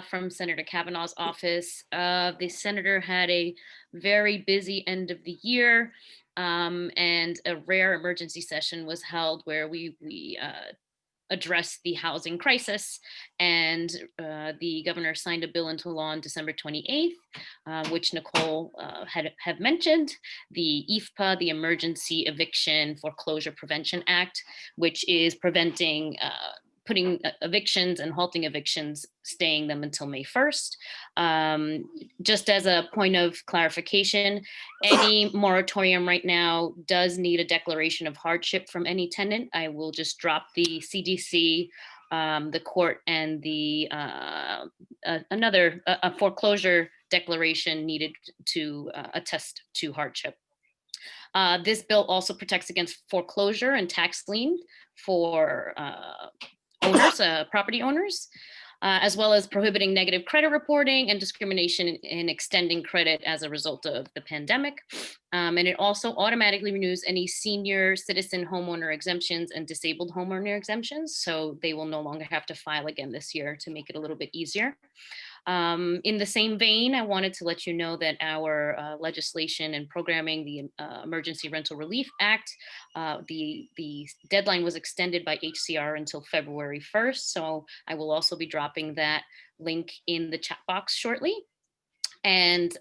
from Senator Kavanaugh's office. The senator had a very busy end of the year, and a rare emergency session was held where we address the housing crisis. And the governor signed a bill into law on December 28th, which Nicole had mentioned, the EFPA, the Emergency Eviction Foreclosure Prevention Act, which is preventing putting evictions and halting evictions, staying them until May 1st. Just as a point of clarification, any moratorium right now does need a declaration of hardship from any tenant. I will just drop the CDC, the court, and the another foreclosure declaration needed to attest to hardship. This bill also protects against foreclosure and tax lien for owners, property owners, as well as prohibiting negative credit reporting and discrimination in extending credit as a result of the pandemic. And it also automatically renews any senior citizen homeowner exemptions and disabled homeowner exemptions. So they will no longer have to file again this year to make it a little bit easier. In the same vein, I wanted to let you know that our legislation and programming, the Emergency Rental Relief Act, the deadline was extended by HCR until February 1st. So I will also be dropping that link in the chat box shortly. And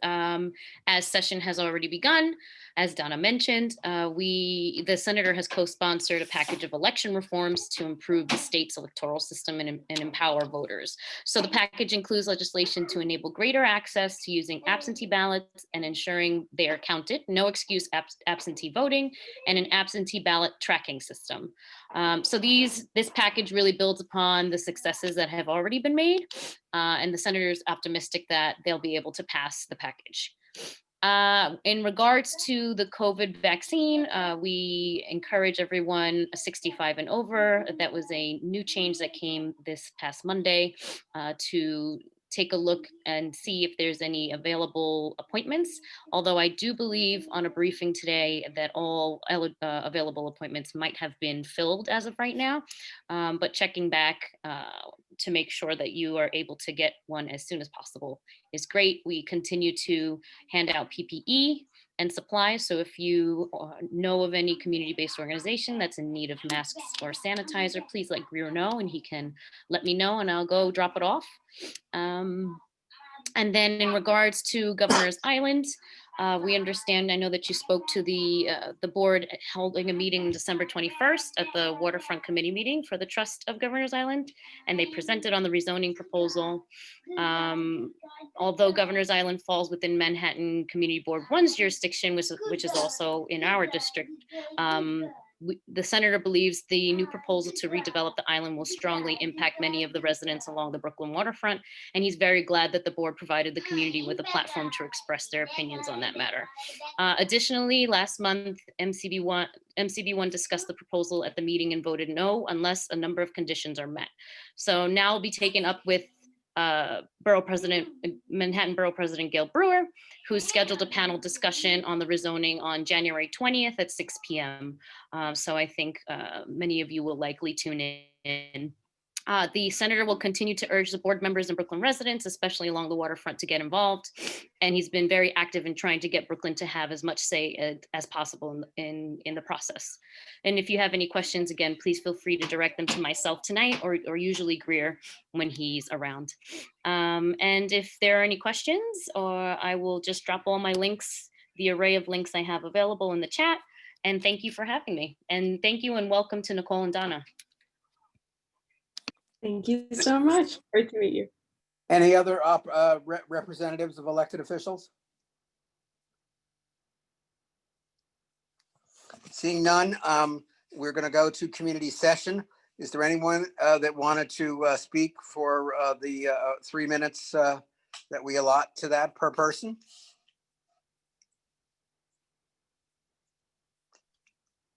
as session has already begun, as Donna mentioned, the senator has co-sponsored a package of election reforms to improve the state's electoral system and empower voters. So the package includes legislation to enable greater access to using absentee ballots and ensuring they are counted, no excuse absentee voting, and an absentee ballot tracking system. So this package really builds upon the successes that have already been made, and the senator is optimistic that they'll be able to pass the package. In regards to the COVID vaccine, we encourage everyone 65 and over. That was a new change that came this past Monday, to take a look and see if there's any available appointments. Although I do believe on a briefing today that all available appointments might have been filled as of right now, but checking back to make sure that you are able to get one as soon as possible is great. We continue to hand out PPE and supplies. So if you know of any community-based organization that's in need of masks or sanitizer, please let Greer know and he can let me know and I'll go drop it off. And then in regards to Governor's Island, we understand, I know that you spoke to the board holding a meeting December 21st at the Waterfront Committee meeting for the Trust of Governor's Island, and they presented on the rezoning proposal. Although Governor's Island falls within Manhattan Community Board 1's jurisdiction, which is also in our district, the senator believes the new proposal to redevelop the island will strongly impact many of the residents along the Brooklyn waterfront, and he's very glad that the board provided the community with a platform to express their opinions on that matter. Additionally, last month, MCB1 discussed the proposal at the meeting and voted no unless a number of conditions are met. So now it'll be taken up with Manhattan Borough President Gail Brewer, who's scheduled a panel discussion on the rezoning on January 20th at 6 p.m. So I think many of you will likely tune in. The senator will continue to urge the board members and Brooklyn residents, especially along the waterfront, to get involved. And he's been very active in trying to get Brooklyn to have as much say as possible in the process. And if you have any questions, again, please feel free to direct them to myself tonight or usually Greer when he's around. And if there are any questions, or I will just drop all my links, the array of links I have available in the chat. And thank you for having me. And thank you and welcome to Nicole and Donna. Thank you so much. Great to meet you. Any other representatives of elected officials? Seeing none, we're going to go to community session. Is there anyone that wanted to speak for the 3 minutes that we allot to that per person?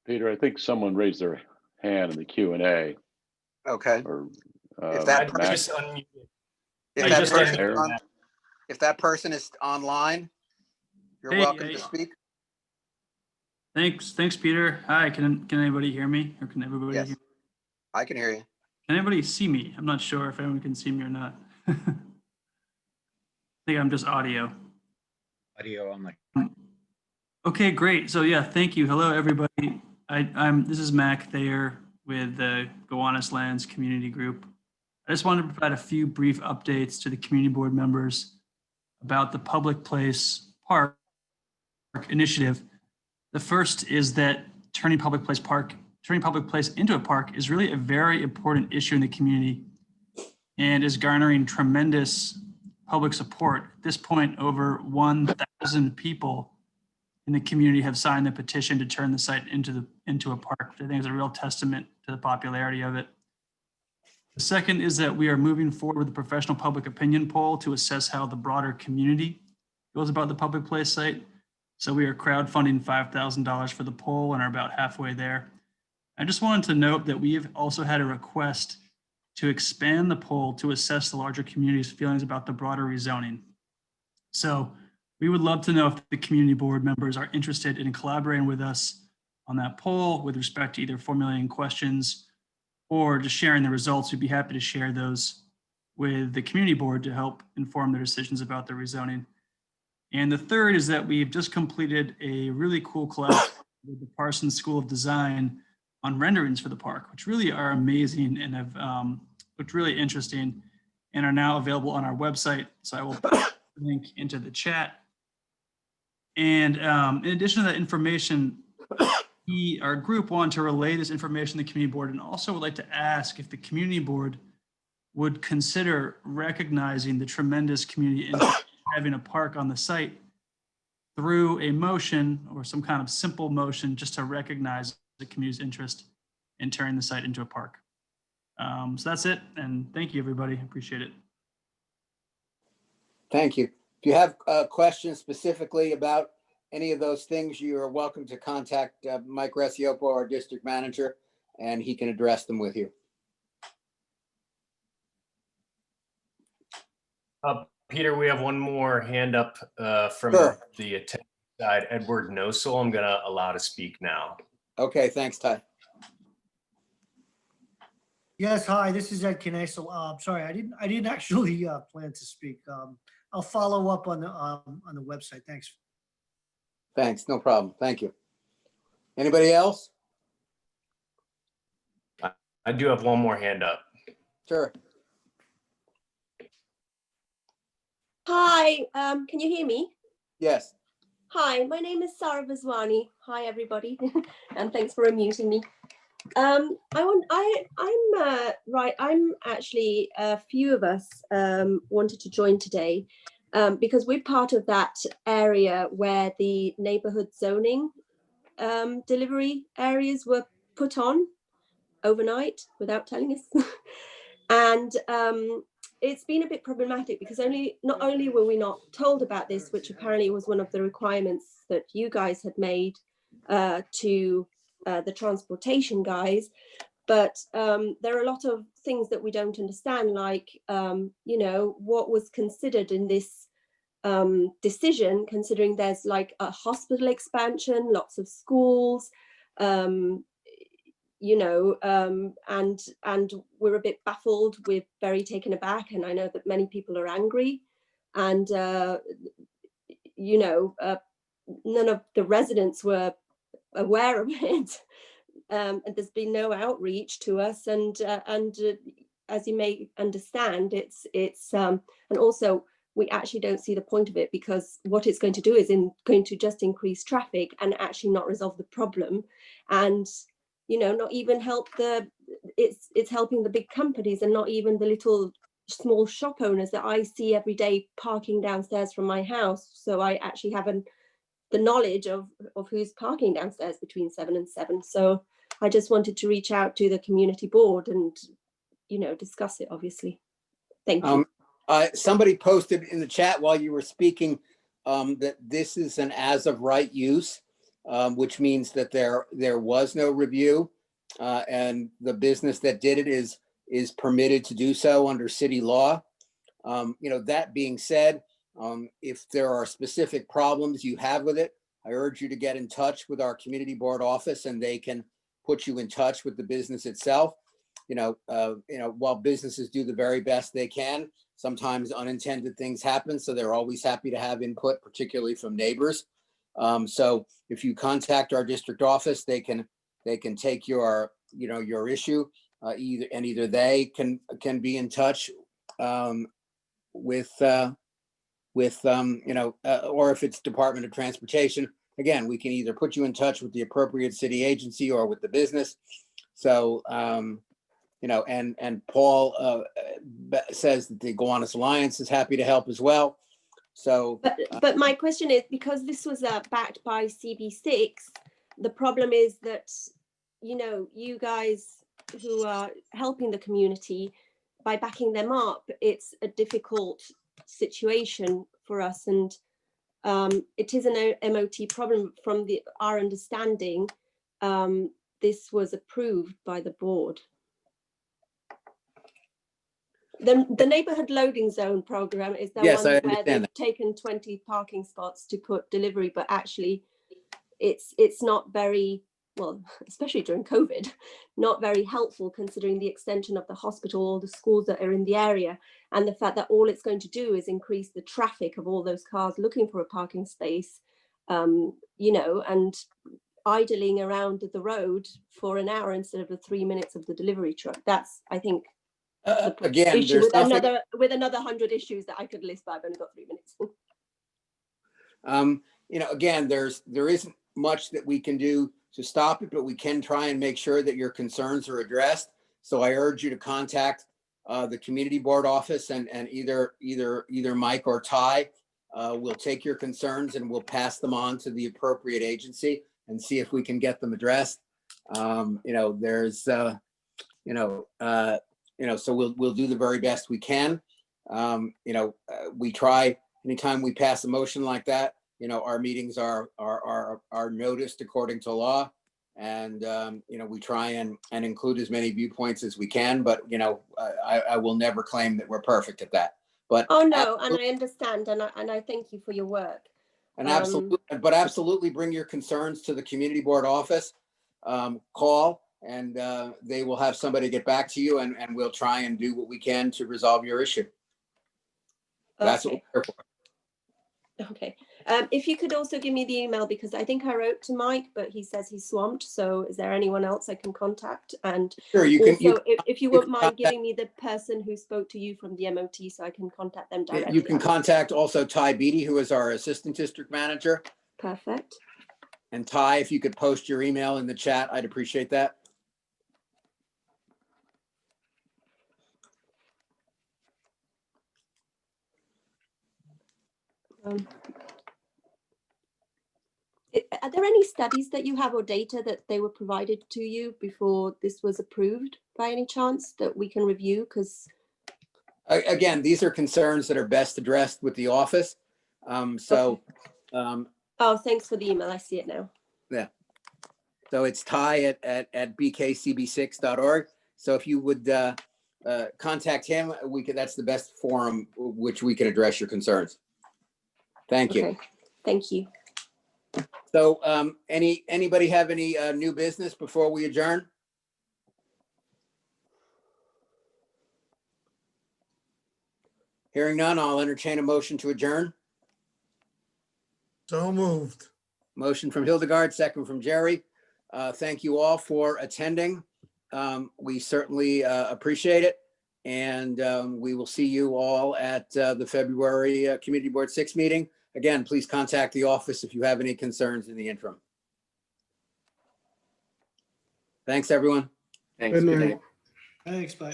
Peter, I think someone raised their hand in the Q&A. Okay. Or, if that person is online, you're welcome to speak. Thanks, Peter. Hi, can anybody hear me, or can everybody Yes. hear? I can hear you. Can anybody see me? I'm not sure if anyone can see me or not. I think I'm just audio. Audio only. Okay, great. So yeah, thank you. Hello, everybody. This is Mac Thayer with the Gowanus Lands Community Group. I just wanted to provide a few brief updates to the community board members about the Public Place Park initiative. The first is that turning Public Place into a park is really a very important issue in the community and is garnering tremendous public support. At this point, over 1,000 people in the community have signed the petition to turn the site into a park, which I think is a real testament to the popularity of it. The second is that we are moving forward with a professional public opinion poll to assess how the broader community feels about the Public Place site. So we are crowdfunding $5,000 for the poll and are about halfway there. I just wanted to note that we've also had a request to expand the poll to assess the larger community's feelings about the broader rezoning. So we would love to know if the community board members are interested in collaborating with us on that poll with respect to either formulating questions or just sharing the results. We'd be happy to share those with the community board to help inform their decisions about the rezoning. And the third is that we've just completed a really cool collaboration with the Parsons School of Design on renderings for the park, which really are amazing and have looked really interesting and are now available on our website. So I will put a link into the chat. And in addition to that information, our group wanted to relay this information to the community board and also would like to ask if the community board would consider recognizing the tremendous community interest in having a park on the site through a motion or some kind of simple motion just to recognize the community's interest in turning the site into a park. So that's it. And thank you, everybody. Appreciate it. Thank you. If you have questions specifically about any of those things, you are welcome to contact Mike Resiopo, our district manager, and he can address them with you. Peter, we have one more hand up from Sure. the attendee side, Edward Nosel. I'm going to allow to speak now. Okay, thanks, Ty. Yes, hi, this is Ed Knesel. Sorry, I didn't actually plan to speak. I'll follow up on the website. Thanks. Thanks, no problem. Thank you. Anybody else? I do have one more hand up. Sure. Hi, can you hear me? Yes. Hi, my name is Sarah Vaswani. Hi, everybody, and thanks for unmuting me. I'm actually, a few of us wanted to join today because we're part of that area where the neighborhood zoning delivery areas were put on overnight without telling us. And it's been a bit problematic because not only were we not told about this, which apparently was one of the requirements that you guys had made to the transportation guys, but there are a lot of things that we don't understand, like, you know, what was considered in this decision, considering there's like a hospital expansion, lots of schools, you know, and we're a bit baffled, we're very taken aback, and I know that many people are angry, and you know, none of the residents were aware of it, and there's been no outreach to us, and as you may understand, it's and also we actually don't see the point of it, because what it's going to do is going to just increase traffic and actually not resolve the problem, and you know, not even help it's helping the big companies and not even the little small shop owners that I see every day parking downstairs from my house. So I actually have the knowledge of who's parking downstairs between 7 and 7. So I just wanted to reach out to the community board and, you know, discuss it, obviously. Thank you. Somebody posted in the chat while you were speaking that this is an as of right use, which means that there was no review, and the business that did it is permitted to do so under city law. You know, that being said, if there are specific problems you have with it, I urge you to get in touch with our community board office and they can put you in touch with the business itself. While businesses do the very best they can, sometimes unintended things happen. So they're always happy to have input, particularly from neighbors. So if you contact our district office, they can take your issue, either they can be in touch with or if it's Department of Transportation, again, we can either put you in touch with the appropriate city agency or with the business. So, and Paul says that the Gowanus Alliance is happy to help as well. So, but my question is, because this was backed by CB6, the problem is that, you guys who are helping the community, by backing them up, it's a difficult situation for us. And it is an MOT problem from our understanding. This was approved by the board. The neighborhood loading zone program is the one where they've taken 20 parking spots to put delivery, but actually it's not very, well, especially during COVID, not very helpful considering the extension of the hospital, all the schools that are in the area, and the fact that all it's going to do is increase the traffic of all those cars looking for a parking space, and idling around the road for an hour instead of the 3 minutes of the delivery truck. That's, I think, again, issue with another 100 issues that I could list, but I've only got 3 minutes. Again, there isn't much that we can do to stop it, but we can try and make sure that your concerns are addressed. So I urge you to contact the community board office, and either Mike or Ty will take your concerns and we'll pass them on to the appropriate agency and see if we can get them addressed. So we'll do the very best we can. We try, anytime we pass a motion like that, our meetings are noticed according to law, and we try and include as many viewpoints as we can, but I will never claim that we're perfect at that. But oh no, and I understand, and I thank you for your work. And absolutely bring your concerns to the community board office. Call and they will have somebody get back to you, and we'll try and do what we can to resolve your issue. That's what we're here for. Okay. If you could also give me the email, because I think I wrote to Mike, but he says he's swamped. So is there anyone else I can contact? And sure, if you wouldn't mind giving me the person who spoke to you from the MOT so I can contact them directly. You can contact also Ty Beatty, who is our assistant district manager. Perfect. And Ty, if you could post your email in the chat, I'd appreciate that. Are there any studies that you have or data that they were provided to you before this was approved by any chance that we can review? Because again, these are concerns that are best addressed with the office. oh, thanks for the email. I see it now. Yeah. So it's Ty at bkcb6.org. So if you would contact him, that's the best forum which we can address your concerns. Thank you. Okay. Thank you. So anybody have any new business before we adjourn? Hearing none, I'll entertain a motion to adjourn. So moved. Motion from Hildegard, second from Jerry. Thank you all for attending. We certainly appreciate it. And we will see you all at the February Community Board 6 meeting. Again, please contact the office if you have any concerns in the interim. Thanks, everyone. Thanks. Good night. Thanks, bye.